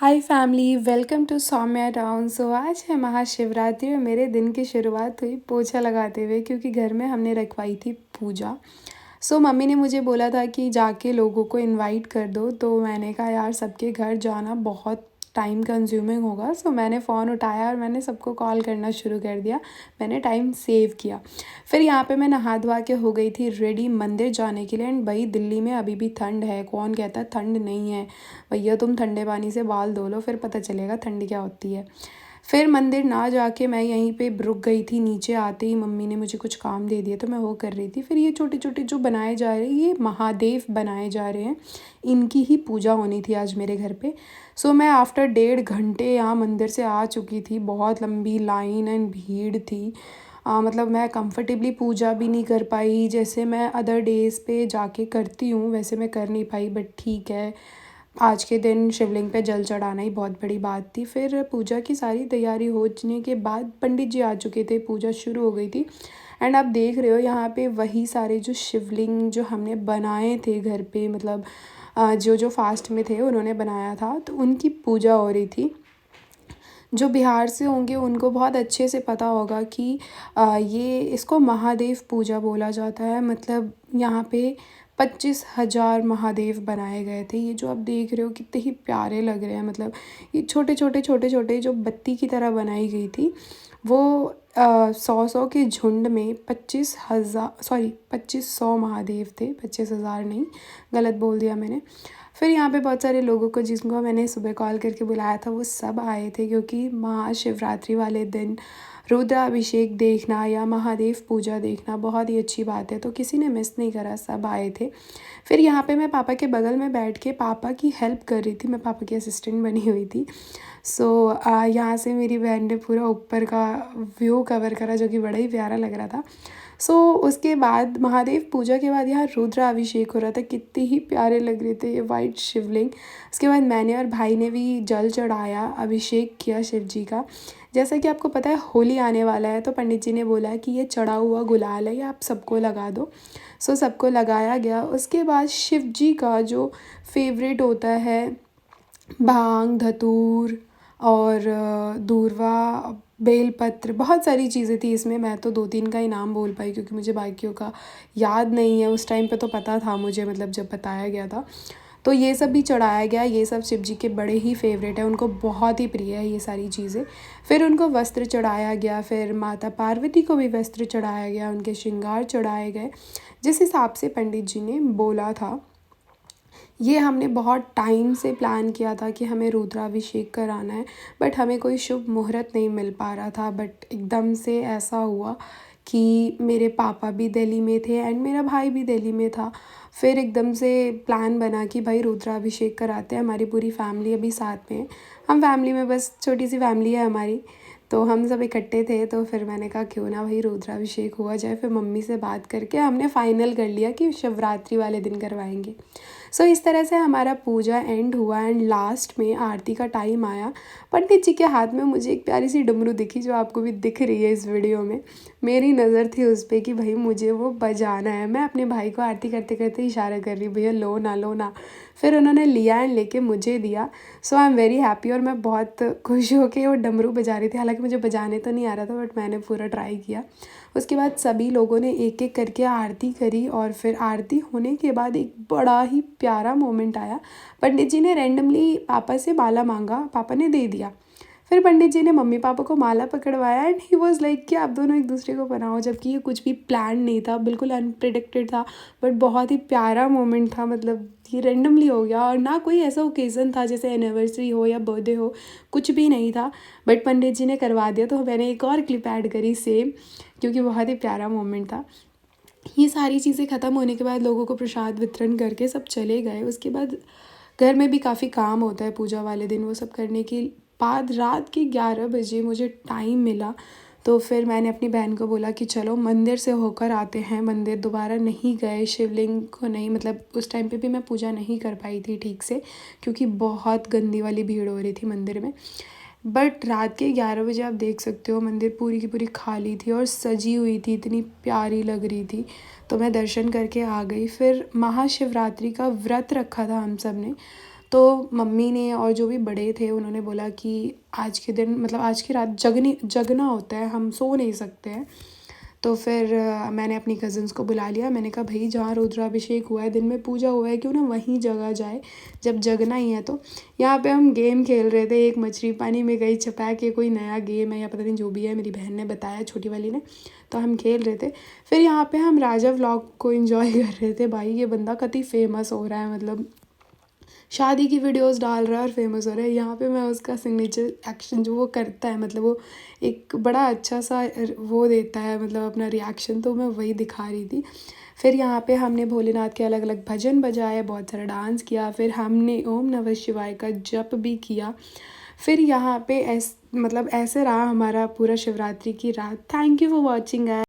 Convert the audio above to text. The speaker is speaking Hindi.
Hi family, welcome to Saumya town. आज है महाशिवरात्रि और मेरे दिन की शुरुआत हुई पोछा लगाते हुए, क्योंकि घर में हमने रखवाई थी पूजा। मम्मी ने मुझे बोला था कि जाके लोगों को इनवाइट कर दो। तो मैंने कहा यार, सबके घर जाना बहुत टाइम कंज्यूमिंग होगा। मैंने फ़ोन उठाया और मैंने सबको कॉल करना शुरू कर दिया। मैंने टाइम सेव किया। फिर यहाँ पे मैं नहा धोवा के हो गई थी रेडी मंदिर जाने के लिए। एंड भाई, दिल्ली में अभी भी ठंड है। कौन कहता है ठंड नहीं है? भैया तुम ठंडे पानी से बाल धो लो, फिर पता चलेगा ठंड क्या होती है। फिर मंदिर ना जाके मैं यहीं पे रुक गई थी। नीचे आते ही मम्मी ने मुझे कुछ काम दे दिया, तो मैं वो कर रही थी। फिर ये छोटे छोटे जो बनाए जा रहे हैं, ये महादेव बनाए जा रहे हैं। इनकी ही पूजा होनी थी आज मेरे घर पे। मैं आफ्टर 1.5 घंटे यहाँ मंदिर से आ चुकी थी। बहुत लंबी लाइन एंड भीड़ थी। मतलब मैं कंफर्टेबली पूजा भी नहीं कर पाई, जैसे मैं अदर डेज़ पे जाके करती हूँ वैसे मैं कर नहीं पाई। बट ठीक है, आज के दिन शिवलिंग पे जल चढ़ाना ही बहुत बड़ी बात थी। फिर पूजा की सारी तैयारी हो जाने के बाद पंडित जी आ चुके थे, पूजा शुरू हो गई थी। एंड आप देख रहे हो यहाँ पे वही सारे जो शिवलिंग जो हमने बनाए थे घर पे, मतलब जो जो फास्ट में थे उन्होंने बनाया था, तो उनकी पूजा हो रही थी। जो बिहार से होंगे उनको बहुत अच्छे से पता होगा कि ये इसको महादेव पूजा बोला जाता है। मतलब यहाँ पे 25,000 महादेव बनाए गए थे। ये जो आप देख रहे हो कितने ही प्यारे लग रहे हैं। मतलब ये छोटे छोटे छोटे छोटे जो बत्ती की तरह बनाई गई थी, वो 100 के झुंड में 2500 महादेव थे। 25,000 नहीं, गलत बोल दिया मैंने। फिर यहाँ पे बहुत सारे लोगों को जिनको मैंने सुबह कॉल करके बुलाया था, वो सब आए थे, क्योंकि महाशिवरात्रि वाले दिन रुद्राभिषेक देखना या महादेव पूजा देखना बहुत ही अच्छी बात है। तो किसी ने मिस नहीं करा, सब आए थे। फिर यहाँ पे मैं पापा के बगल में बैठ के पापा की हेल्प कर रही थी। मैं पापा की असिस्टेंट बनी हुई थी। यहाँ से मेरी बहन ने पूरा ऊपर का व्यू कवर करा, जो कि बड़ा ही प्यारा लग रहा था। उसके बाद महादेव पूजा के बाद यहाँ रुद्राभिषेक हो रहा था। कितने ही प्यारे लग रहे थे ये वाइट शिवलिंग। उसके बाद मैंने और भाई ने भी जल चढ़ाया, अभिषेक किया शिव जी का। जैसा कि आपको पता है होली आने वाला है, तो पंडित जी ने बोला कि ये चढ़ा हुआ गुलाल है, ये आप सबको लगा दो। सबको लगाया गया। उसके बाद शिव जी का जो फेवरेट होता है, भांग धतूर और दूर्वा, बेलपत्र, बहुत सारी चीज़ें थी इसमें। मैं तो 2-3 का ही नाम बोल पाई, क्योंकि मुझे बाकियों का याद नहीं है। उस टाइम पे तो पता था मुझे, मतलब जब बताया गया था। तो ये सब भी चढ़ाया गया। ये सब शिव जी के बड़े ही फेवरेट है, उनको बहुत ही प्रिय है ये सारी चीज़ें। फिर उनको वस्त्र चढ़ाया गया। फिर माता पार्वती को भी वस्त्र चढ़ाया गया, उनके श्रृंगार चढ़ाए गए जिस हिसाब से पंडित जी ने बोला था। ये हमने बहुत टाइम से प्लान किया था कि हमें रुद्राभिषेक कराना है, बट हमें कोई शुभ मुहूर्त नहीं मिल पा रहा था। बट एकदम से ऐसा हुआ कि मेरे पापा भी दिल्ली में थे एंड मेरा भाई भी दिल्ली में था। फिर एकदम से प्लान बना कि भाई रुद्राभिषेक कराते हैं। हमारी पूरी फैमिली अभी साथ में है। हम फैमिली में बस छोटी सी फैमिली है हमारी, तो हम सब इकट्ठे थे। तो फिर मैंने कहा क्यों ना भाई रुद्राभिषेक हुआ जाए। फिर मम्मी से बात करके हमने फ़ाइनल कर लिया कि शिवरात्रि वाले दिन करवाएंगे। इस तरह से हमारा पूजा एंड हुआ। एंड लास्ट में आरती का टाइम आया। पंडित जी के हाथ में मुझे एक प्यारी सी डमरू दिखी, जो आपको भी दिख रही है इस वीडियो में। मेरी नज़र थी उस पर कि भाई मुझे वो बजाना है। मैं अपने भाई को आरती करते करते इशारा कर रही, भैया लो ना लो ना। फिर उन्होंने लिया एंड लेके मुझे दिया। I am very happy. और मैं बहुत खुश होकर वो डमरू बजा रही थी। हालांकि मुझे बजाने तो नहीं आ रहा था, बट मैंने पूरा ट्राई किया। उसके बाद सभी लोगों ने एक एक करके आरती करी। और फिर आरती होने के बाद एक बड़ा ही प्यारा मोमेंट आया। पंडित जी ने रैंडमली पापा से माला मांगा, पापा ने दे दिया। फिर पंडित जी ने मम्मी पापा को माला पकड़वाया एंड ही वाज लाइक कि आप दोनों एक दूसरे को बनाओ। जबकि ये कुछ भी प्लान नहीं था, बिल्कुल अनप्रिडिक्टेड था, बट बहुत ही प्यारा मोमेंट था। मतलब ये रैंडमली हो गया, और ना कोई ऐसा ओकेज़न था जैसे एनिवर्सरी हो या बर्थडे हो, कुछ भी नहीं था। बट पंडित जी ने करवा दिया। तो मैंने एक और क्लिप ऐड करी सेम, क्योंकि बहुत ही प्यारा मोमेंट था। ये सारी चीज़ें ख़त्म होने के बाद लोगों को प्रसाद वितरण करके सब चले गए। उसके बाद घर में भी काफ़ी काम होता है पूजा वाले दिन। वो सब करने के बाद रात के 11 बजे मुझे टाइम मिला। तो फिर मैंने अपनी बहन को बोला कि चलो मंदिर से होकर आते हैं। मंदिर दोबारा नहीं गए, शिवलिंग को नहीं, मतलब उस टाइम पे भी मैं पूजा नहीं कर पाई थी ठीक से, क्योंकि बहुत गंदी वाली भीड़ हो रही थी मंदिर में। बट रात के 11 बजे आप देख सकते हो मंदिर पूरी की पूरी खाली थी और सजी हुई थी, इतनी प्यारी लग रही थी। तो मैं दर्शन करके आ गई। फिर महाशिवरात्रि का व्रत रखा था हम सब ने। तो मम्मी ने और जो भी बड़े थे उन्होंने बोला कि आज के दिन मतलब आज की रात जगना होता है, हम सो नहीं सकते हैं। तो फिर मैंने अपनी कज़िन्स को बुला लिया। मैंने कहा भाई जहाँ रुद्राभिषेक हुआ है, दिन में पूजा हुआ है, क्यों ना वहीं जगा जाए, जब जगना ही है तो। यहाँ पे हम गेम खेल रहे थे, एक मछली पानी में गई छपा के, कोई नया गेम है या पता नहीं जो भी है, मेरी बहन ने बताया, छोटी वाली ने, तो हम खेल रहे थे। फिर यहाँ पे हम राजा व्लॉग को एंजॉय कर रहे थे। भाई ये बंदा कतई फेमस हो रहा है, मतलब शादी की वीडियोस डाल रहा है और फेमस हो रहा है। यहाँ पे मैं उसका सिग्नेचर एक्शन जो वो करता है, मतलब वो एक बड़ा अच्छा सा वो देता है, मतलब अपना रिएक्शन, तो मैं वही दिखा रही थी। फिर यहाँ पे हमने भोलेनाथ के अलग अलग भजन बजाए, बहुत सारा डांस किया, फिर हमने ओम नमः शिवाय का जप भी किया। फिर यहाँ पे मतलब ऐसे रहा हमारा पूरा शिवरात्रि की रात। Thank you for watching.